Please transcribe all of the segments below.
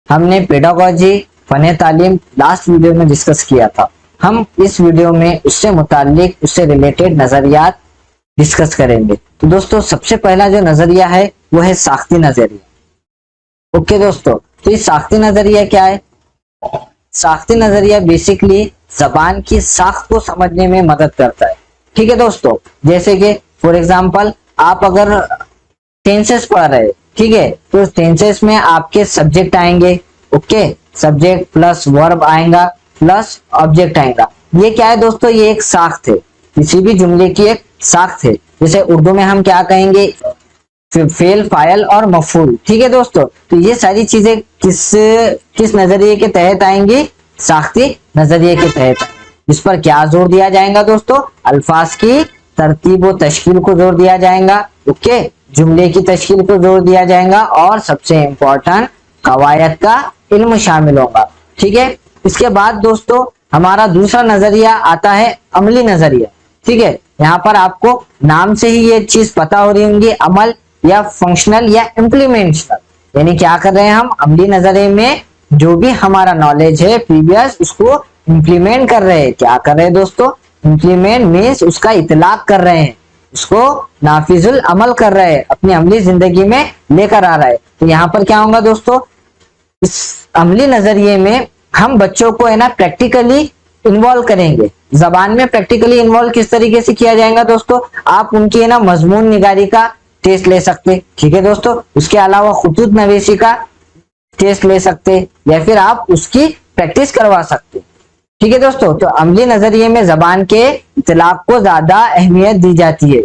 हमने pedagogy fun तालीम last video में डिस्कस किया था। हम इस वीडियो में उससे मुताल्लिक उससे रिलेटेड नजरियात डिस्कस करेंगे। तो दोस्तों सबसे पहला जो नजरिया है वो है साख्ती नजरिया। ओके दोस्तों, तो ये साख्ती नजरिया क्या है? साख्ती नजरिया बेसिकली जबान की साख्त को समझने में मदद करता है। ठीक है दोस्तों, जैसे कि फॉर एग्जांपल आप अगर टेंसेस पढ़ रहे हैं, ठीक है, तो टेंसेस में आपके सब्जेक्ट आएंगे। ओके, सब्जेक्ट प्लस वर्ब आएगा प्लस ऑब्जेक्ट आएगा। ये क्या है दोस्तों? ये एक साख्त है, किसी भी जुमले की एक साख्त है। जैसे उर्दू में हम क्या कहेंगे? फेल, फाइल और मफूल। ठीक है दोस्तों, तो ये सारी चीजें किस नजरिए के तहत आएंगी? साख्ती नजरिए के तहत। इस पर क्या जोर दिया जाएगा दोस्तों? अल्फाज की तरतीब व तश्कील को जोर दिया जाएगा। ओके, जुमले की तश्कील को जोर दिया जाएगा और सबसे इंपॉर्टेंट कवायद का इल्म शामिल होगा। ठीक है, इसके बाद दोस्तों हमारा दूसरा नजरिया आता है अमली नजरिया। ठीक है, यहाँ पर आपको नाम से ही ये चीज पता हो रही होंगी, अमल या फंक्शनल या इम्प्लीमेंटेशनल। यानी क्या कर रहे हैं हम? अमली नजरिए में जो भी हमारा नॉलेज है प्रीवियस, उसको इम्प्लीमेंट कर रहे हैं। क्या कर रहे हैं दोस्तों? इम्प्लीमेंट मीन्स उसका इतलाक कर रहे हैं, उसको नाफिजुल अमल कर रहे हैं, अपनी अमली जिंदगी में लेकर आ रहा है। तो यहाँ पर क्या होगा दोस्तों? इस अमली नजरिए में हम बच्चों को है ना प्रैक्टिकली इन्वॉल्व करेंगे। जबान में प्रैक्टिकली इन्वॉल्व किस तरीके से किया जाएगा दोस्तों? आप उनकी है ना मजमून निगारी का टेस्ट ले सकते, ठीक है दोस्तों। उसके अलावा खुतूत नवीसी का टेस्ट ले सकते या फिर आप उसकी प्रैक्टिस करवा सकते। ठीक है दोस्तों, तो अमली नजरिए में जबान के इतलाक को ज्यादा अहमियत दी जाती है।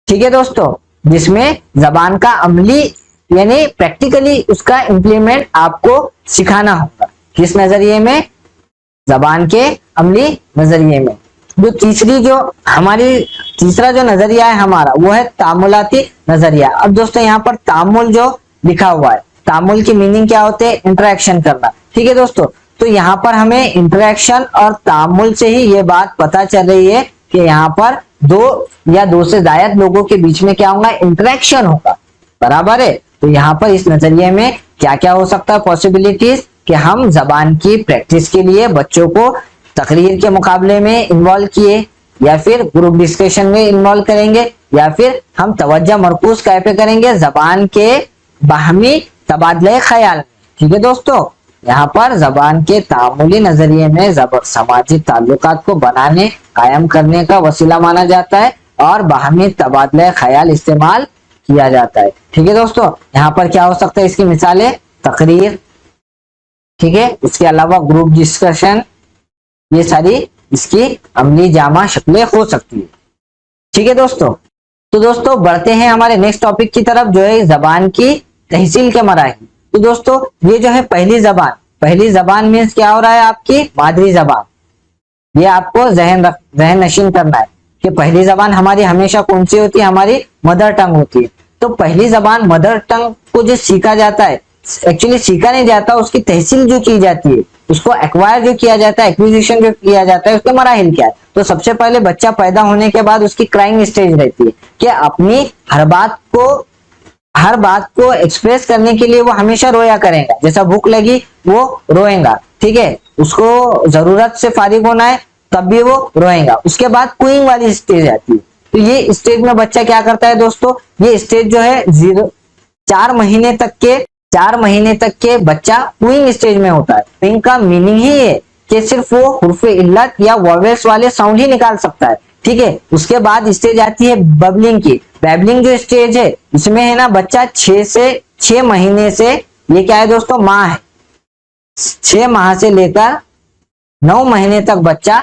ठीक है दोस्तों, जिसमें जबान का अमली यानी प्रैक्टिकली उसका इम्प्लीमेंट आपको सिखाना होगा। किस नजरिए में? जबान के अमली नजरिए में। जो तीसरा जो नजरिया है हमारा, वो है तामुलाती नजरिया। अब दोस्तों यहाँ पर तामुल जो लिखा हुआ है, तामुल की मीनिंग क्या होते हैं? इंटरेक्शन करना। ठीक है दोस्तों, तो यहाँ पर हमें इंटरेक्शन और तामुल से ही ये बात पता चल रही है कि यहाँ पर दो या दो से ज्यादा लोगों के बीच में क्या होगा? इंटरेक्शन होगा। बराबर है। तो यहाँ पर इस नजरिए में क्या क्या हो सकता है पॉसिबिलिटीज? कि हम जबान की प्रैक्टिस के लिए बच्चों को तकरीर के मुकाबले में इन्वॉल्व किए, या फिर ग्रुप डिस्कशन में इन्वॉल्व करेंगे, या फिर हम तवज्जो मरकूज क्या पे करेंगे? जबान के बाहमी तबादले ख्याल। ठीक है दोस्तों, यहाँ पर जबान के तामुली नजरिए में समाजी ताल्लुकात को बनाने कायम करने का वसीला माना जाता है और बाहमी तबादले ख्याल इस्तेमाल किया जाता है। ठीक है दोस्तों, यहाँ पर क्या हो सकता है? इसकी मिसालें तकरीर, ठीक है, इसके अलावा ग्रुप डिस्कशन, ये सारी इसकी अमली जामा शक्लें हो सकती है। ठीक है दोस्तों, तो दोस्तों बढ़ते हैं हमारे नेक्स्ट टॉपिक की तरफ, जो है जबान की तहसील के मराहिल। तो दोस्तों ये जो है पहली जबान मीन्स क्या हो रहा है? आपकी मादरी जबान। ये आपको जहन नशीन करना है कि पहली जबान हमारी हमेशा कौन सी होती है? हमारी मदर टंग होती है। तो पहली जबान मदर टंग को जो सीखा जाता है, एक्चुअली सीखा नहीं जाता, उसकी तहसील जो की जाती है, उसको एक्वायर जो किया जाता है, एक्विजिशन जो किया जाता है, उसके मराहिल क्या है? तो सबसे पहले बच्चा पैदा होने के बाद उसकी क्राइंग स्टेज रहती है कि अपनी हर बात को एक्सप्रेस करने के लिए वो हमेशा रोया करेगा। जैसा भूख लगी वो रोएगा, ठीक है, उसको जरूरत से फारिग होना है तब भी वो रोएगा। उसके बाद कूइंग वाली स्टेज आती है। तो ये स्टेज में बच्चा क्या करता है दोस्तों? ये स्टेज जो है 4 महीने तक के बच्चा कूइंग स्टेज में होता है। कूइंग का मीनिंग ही है कि सिर्फ वो हुर्फ इल्लत या वॉवेल्स वाले साउंड ही निकाल सकता है। ठीक है, उसके बाद स्टेज आती है बबलिंग की। बैबलिंग जो स्टेज है, इसमें है ना बच्चा 6 महीने से, ये क्या है दोस्तों? माह है। 6 माह से लेकर 9 महीने तक बच्चा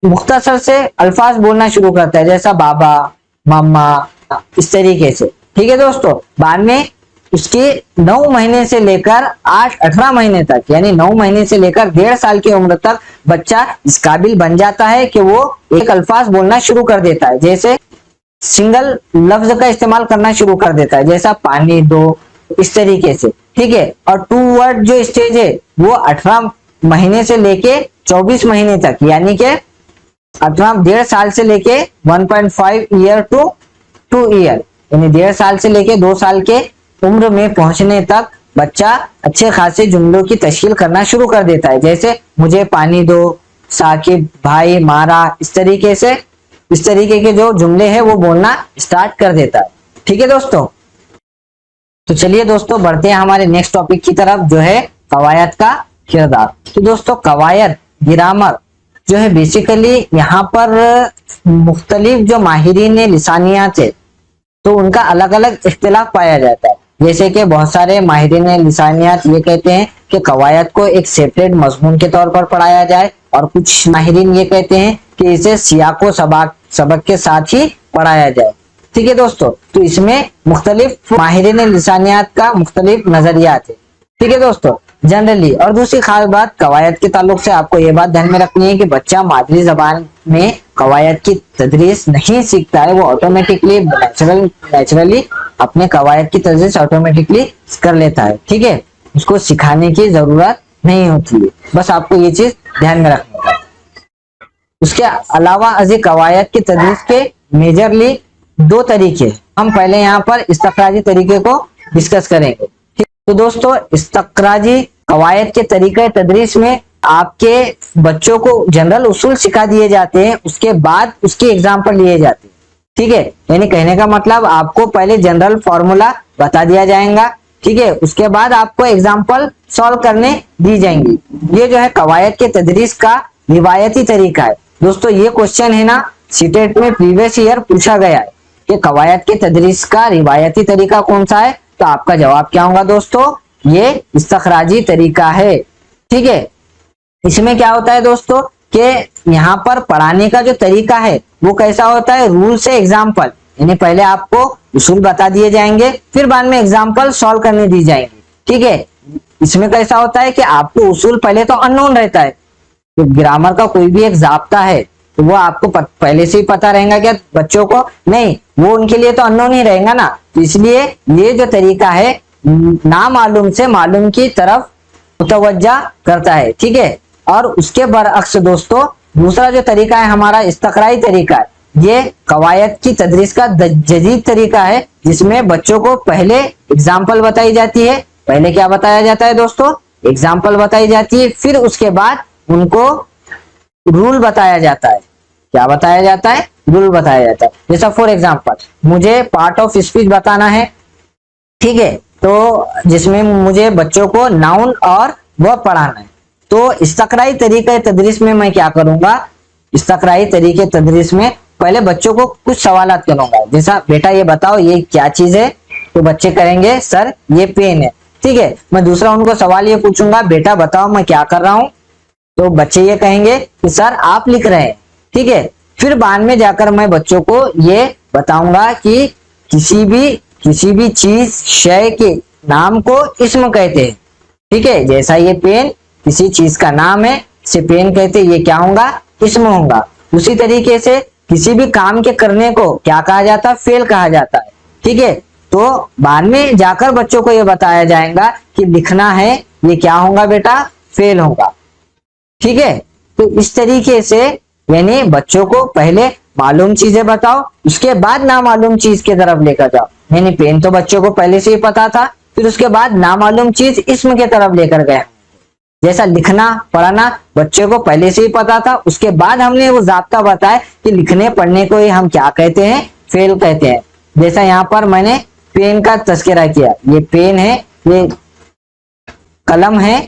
मुख्तसर से अल्फाज बोलना शुरू करता है, जैसा बाबा, मम्मा, इस तरीके से। ठीक है दोस्तों, बाद में उसके 9 महीने से लेकर 18 महीने तक, यानी 9 महीने से लेकर 1.5 साल की उम्र तक बच्चा इस काबिल बन जाता है कि वो एक अल्फाज बोलना शुरू कर देता है। जैसे सिंगल लफ्ज का इस्तेमाल करना शुरू कर देता है, जैसा पानी दो, इस तरीके से। ठीक है, और 2 वर्ड जो स्टेज है वो 18 महीने से लेके 24 महीने तक, यानी कि 1.5 साल से लेके 1.5 ईयर टू 2 ईयर, यानी 1.5 साल से लेके 2 साल के उम्र में पहुंचने तक बच्चा अच्छे खासे जुमलों की तश्कील करना शुरू कर देता है, जैसे मुझे पानी दो, साकिब भाई मारा, इस तरीके के जो जुमले हैं वो बोलना स्टार्ट कर देता है। ठीक है दोस्तों, तो चलिए दोस्तों बढ़ते हैं हमारे नेक्स्ट टॉपिक की तरफ, जो है कवायद का किरदार। तो दोस्तों कवायद ग्रामर जो है बेसिकली यहाँ पर मुख्तलिफ जो माहिरीन लिसानियात है तो उनका अलग अलग इख्तिलाफ पाया जाता है। जैसे कि बहुत सारे माहिरीन लिसानियात ये कहते हैं कि कवायद को एक सेपरेट मजमून के तौर पर पढ़ाया जाए, और कुछ माहिरीन ये कहते हैं कि इसे सियाको सबक के साथ ही पढ़ाया जाए। ठीक है दोस्तों, तो इसमें मुख्तलिफ माहिरीन लिसानियात का मुख्तलिफ नजरियात है। ठीक है दोस्तों, जनरली। और दूसरी खास बात कवायद के ताल्लुक से आपको ये बात ध्यान में रखनी है कि बच्चा मादरी जबान में कवायद की तदरीस नहीं सीखता है, वो ऑटोमेटिकली नेचुरली अपने कवायद की तदरीस ऑटोमेटिकली कर लेता है। ठीक है, उसको सिखाने की जरूरत नहीं होती है, बस आपको ये चीज ध्यान में रखना है। उसके अलावा अजी कवायद की तदरीस के मेजरली दो तरीके, हम पहले यहाँ पर इस्तखराजी तरीके को डिस्कस करेंगे। तो दोस्तों इस्तखराजी कवायद के तरीके तदरीस में आपके बच्चों को जनरल उसूल सिखा दिए जाते हैं, उसके बाद उसके एग्जाम्पल लिए जाते हैं। ठीक है, यानी कहने का मतलब आपको पहले जनरल फॉर्मूला बता दिया जाएगा, ठीक है, उसके बाद आपको एग्जाम्पल सॉल्व करने दी जाएंगी। ये जो है कवायद के तदरीस का रिवायती तरीका है। दोस्तों ये क्वेश्चन है ना सीटेट में प्रीवियस ईयर पूछा गया है कि कवायद के तदरीस का रिवायती तरीका कौन सा है, तो आपका जवाब क्या होगा दोस्तों, ये इस्तखराजी तरीका है। ठीक है, इसमें क्या होता है दोस्तों कि यहाँ पर पढ़ाने का जो तरीका है वो कैसा होता है, रूल से एग्जाम्पल, यानी पहले आपको उसूल बता दिए जाएंगे, फिर बाद में एग्जाम्पल सॉल्व करने दी जाएंगे। ठीक है, इसमें कैसा होता है कि आपको उसूल पहले तो अननोन रहता है, तो ग्रामर का कोई भी एक जाब्ता है तो वो आपको पहले से ही पता रहेगा क्या बच्चों को, नहीं, वो उनके लिए तो अननोन ही रहेगा ना। तो इसलिए ये जो तरीका है ना मालूम से मालूम की तरफ मुतवज्जा करता है। ठीक है, और उसके बरअक्स दोस्तों दूसरा जो तरीका है हमारा इस्तखराई तरीका है, ये कवायद की तदरीस का जदीद तरीका है, जिसमें बच्चों को पहले एग्जाम्पल बताई जाती है। पहले क्या बताया जाता है दोस्तों, एग्जाम्पल बताई जाती है, फिर उसके बाद उनको रूल बताया जाता है। क्या बताया जाता है, रूल बताया जाता है। जैसा फॉर एग्जाम्पल मुझे पार्ट ऑफ स्पीच बताना है, ठीक है, तो जिसमें मुझे बच्चों को नाउन और वर्ब पढ़ाना है, तो इस्तखराई तरीके तदरीस में मैं क्या करूंगा, इस्तखराई तरीके तदरीस में पहले बच्चों को कुछ सवालात करूंगा, जैसा बेटा ये बताओ ये क्या चीज है, तो बच्चे करेंगे सर ये पेन है। ठीक है, मैं दूसरा उनको सवाल ये पूछूंगा, बेटा बताओ मैं क्या कर रहा हूं, तो बच्चे ये कहेंगे कि सर आप लिख रहे हैं। ठीक है, फिर बाद में जाकर मैं बच्चों को ये बताऊंगा कि किसी भी चीज शय के नाम को इस्म कहते हैं। ठीक है, जैसा ये पेन किसी चीज का नाम है, इसे पेन कहते हैं, ये क्या होगा, इस्म होगा। उसी तरीके से किसी भी काम के करने को क्या कहा जाता है, फेल कहा जाता है। ठीक है, तो बाद में जाकर बच्चों को ये बताया जाएगा कि लिखना है, ये क्या होगा बेटा, फेल होगा। ठीक है, तो इस तरीके से यानी बच्चों को पहले मालूम चीजें बताओ, उसके बाद ना मालूम चीज की तरफ लेकर जाओ। यानी पेन तो बच्चों को पहले से ही पता था, फिर उसके बाद ना मालूम चीज इस्म के तरफ लेकर गए। जैसा लिखना पढ़ना बच्चे को पहले से ही पता था, उसके बाद हमने वो जाब्ता बताया कि लिखने पढ़ने को ही हम क्या कहते हैं, फेल कहते हैं। जैसा यहाँ पर मैंने पेन का तस्करा किया, ये पेन है, ये कलम है,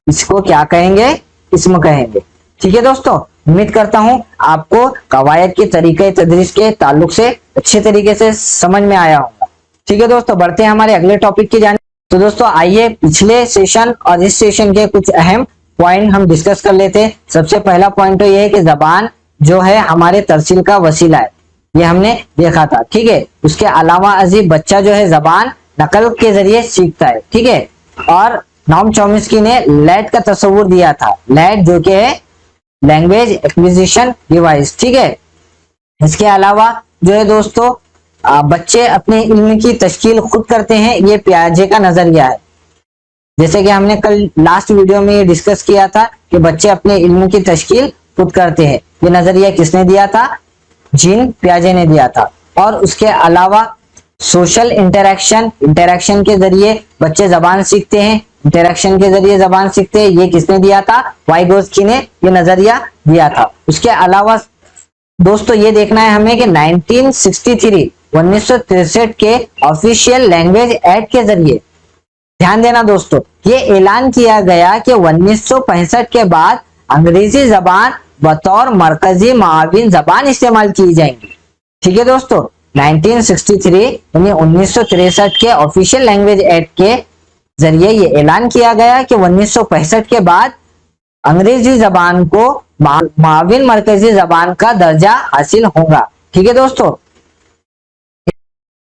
इसको क्या कहेंगे, इस्म कहेंगे। ठीक है दोस्तों, उम्मीद करता हूं आपको कवायद के तरीके तदरीस के ताल्लुक से अच्छे तरीके से समझ में आया होगा। ठीक है दोस्तों, बढ़ते हैं हमारे अगले टॉपिक की जाने। तो दोस्तों आइए पिछले सेशन और इस सेशन के कुछ अहम पॉइंट हम डिस्कस कर लेते हैं। सबसे पहला पॉइंट तो ये है कि जबान जो है हमारे तरसील का वसीला है, ये हमने देखा था। ठीक है, उसके अलावा अजीब बच्चा जो है जबान नकल के जरिए सीखता है। ठीक है, और नॉम चॉम्स्की ने लैट का तस्वुर दिया था, लैट जो कि है लैंग्वेज एक्विजिशन डिवाइस। ठीक है, इसके अलावा जो है दोस्तों बच्चे अपने इल्म की तश्कील खुद करते हैं, ये पियाजे का नजरिया है। जैसे कि हमने कल लास्ट वीडियो में ये डिस्कस किया था कि बच्चे अपने इल्म की तश्कील खुद करते हैं, ये नजरिया किसने दिया था, जीन पियाजे ने दिया था। और उसके अलावा सोशल इंटरेक्शन, इंटरेक्शन के जरिए बच्चे जबान सीखते हैं, इंटरेक्शन के जरिए जबान सीखते हैं। ये किसने दिया था? वाइगोत्स्की ने ये नजरिया दिया था। उसके अलावा दोस्तों ये देखना है हमें कि 1963 के ऑफिशियल लैंग्वेज एक्ट के जरिए, ध्यान देना दोस्तों, ये ऐलान किया गया कि 1965 के बाद अंग्रेजी जबान बतौर मरकजी माविन जबान इस्तेमाल की जाएंगी। ठीक है दोस्तों, 1963 यानी 1963 के ऑफिशियल लैंग्वेज एक्ट के जरिए ये ऐलान किया गया कि 1965 के बाद अंग्रेजी जबान को माविन मरकजी जबान का दर्जा हासिल होगा। ठीक है दोस्तों।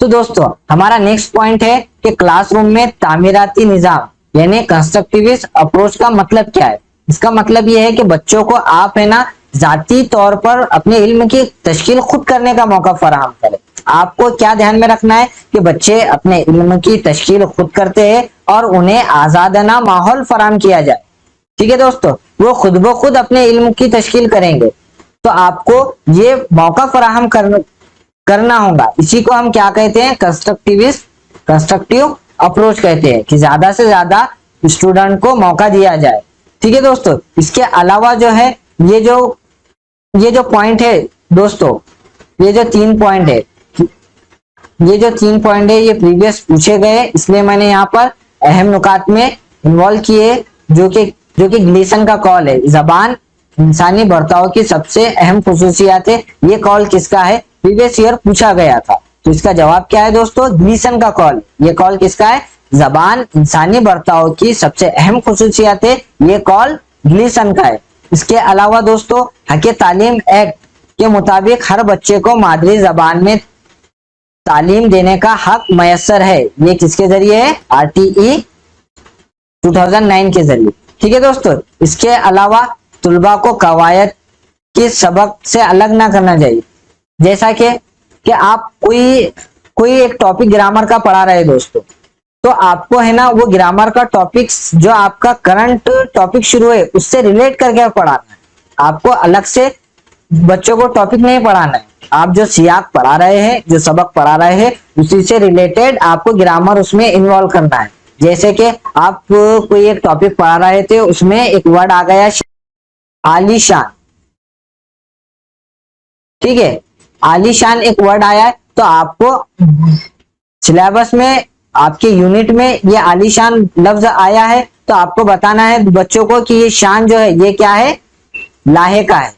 तो दोस्तों हमारा नेक्स्ट पॉइंट है कि क्लासरूम में तामीराती निजाम यानी कंस्ट्रक्टिविस्ट अप्रोच का मतलब क्या है। इसका मतलब यह है कि बच्चों को आप है ना जाती तौर पर अपने इल्म की तश्कील खुद करने का मौका फराहम करें। आपको क्या ध्यान में रखना है कि बच्चे अपने इल्म की तश्कील खुद करते हैं और उन्हें आजादाना माहौल फराहम किया जाए। ठीक है दोस्तों, वो खुद ब खुद अपने इल्म की तश्कील करेंगे, तो आपको ये मौका फराहम करना होगा। इसी को हम क्या कहते हैं? कंस्ट्रक्टिव अप्रोच कहते हैं, कि ज्यादा से ज्यादा स्टूडेंट को मौका दिया जाए। ठीक है दोस्तों, इसके अलावा जो है ये जो पॉइंट है दोस्तों, ये जो 3 पॉइंट है, ये प्रीवियस पूछे गए, इसलिए मैंने यहाँ पर अहम नुकात में इन्वॉल्व किए, जो कि ग्लीसन का कॉल है। जबान इंसानी बर्ताव की सबसे अहम खुसूसियात है। ये कॉल किसका है? प्रीवियस ईयर पूछा गया था। तो इसका जवाब क्या है दोस्तों? ग्लीसन का कॉल। ये कॉल किसका है? जबान इंसानी बर्ताव की सबसे अहम खुसूसियात है, ये कॉल ग्लीसन का है। इसके अलावा दोस्तों हक तालीम एक्ट के मुताबिक हर बच्चे को मादरी जबान में तालीम देने का हक मयसर है। ये किसके जरिए है? RTE 2009 के जरिए। ठीक है दोस्तों, इसके अलावा तुलबा को कवायद के सबक से अलग ना करना चाहिए। जैसा कि आप कोई एक टॉपिक ग्रामर का पढ़ा रहे दोस्तों, तो आपको है ना वो ग्रामर का टॉपिक जो आपका करंट टॉपिक शुरू है उससे रिलेट करके पढ़ाना है। आपको अलग से बच्चों को टॉपिक नहीं पढ़ाना है। आप जो सियाक पढ़ा रहे हैं, जो सबक पढ़ा रहे हैं, उसी से रिलेटेड आपको ग्रामर उसमें इन्वॉल्व करना है। जैसे कि आप कोई एक टॉपिक पढ़ा रहे थे, उसमें एक वर्ड आ गया आलीशान। ठीक है, आलीशान एक वर्ड आया है, तो आपको सिलेबस में आपके यूनिट में ये आलीशान लफ्ज आया है, तो आपको बताना है बच्चों को कि ये शान जो है ये क्या है? लाहे का है।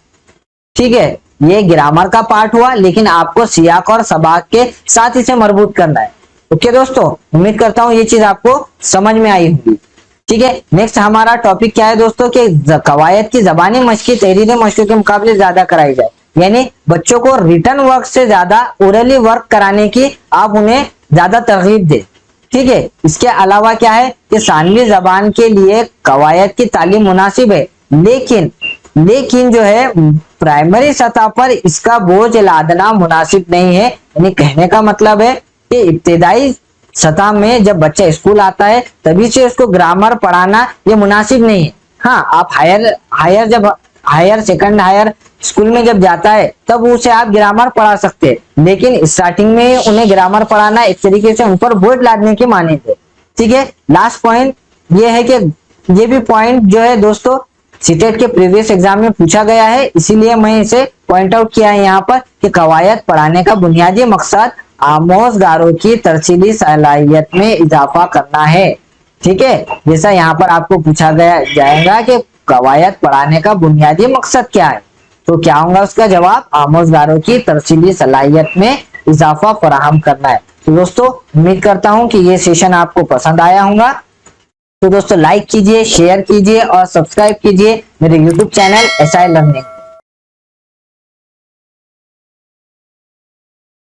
ठीक है, ये ग्रामर का पार्ट हुआ, लेकिन आपको सियाक और सबाक के साथ इसे मरबूत करना है। ओके दोस्तों, उम्मीद करता हूं ये चीज आपको समझ में आई होगी। ठीक है, नेक्स्ट हमारा टॉपिक क्या है दोस्तों कि कवायद की जबानी मशक़ तहरीरी मशक़ों के मुकाबले ज्यादा कराई जाए, यानी बच्चों को रिटर्न वर्क से ज्यादा ओरली वर्क कराने की आप उन्हें ज्यादा तरगीब दे। ठीक है, इसके अलावा क्या है कि सानवी जबान के लिए कवायद की तालीम मुनासिब है, लेकिन जो है प्राइमरी सतह पर इसका बोझ लादना मुनासिब नहीं है। यानी कहने का मतलब है कि इब्तिदाई सतह में जब बच्चा स्कूल आता है तभी से उसको ग्रामर पढ़ाना ये मुनासिब नहीं है। हाँ, आप हायर सेकंड हायर स्कूल में जब जाता है तब उसे आप ग्रामर पढ़ा सकते हैं, लेकिन स्टार्टिंग में उन्हें ग्रामर पढ़ाना एक तरीके से उन पर बोझ लादने की माने थे। ठीक है, लास्ट पॉइंट ये है कि ये भी पॉइंट जो है दोस्तों सीटेट के प्रीवियस एग्जाम में पूछा गया है, इसीलिए मैं इसे पॉइंट आउट किया है यहाँ पर कि कवायद पढ़ाने का बुनियादी मकसद आमोजगारों की तरसीली सलाहियत में इजाफा करना है। ठीक है, जैसा यहाँ पर आपको पूछा जाएगा कि कवायद पढ़ाने का बुनियादी मकसद क्या है, तो क्या होगा उसका जवाब? आमोजगारों की तरसीली सलाहियत में इजाफा फराहम करना है। तो दोस्तों उम्मीद करता हूं कि ये सेशन आपको पसंद आया होगा। तो दोस्तों लाइक कीजिए, शेयर कीजिए और सब्सक्राइब कीजिए मेरे YouTube चैनल SI लर्निंग।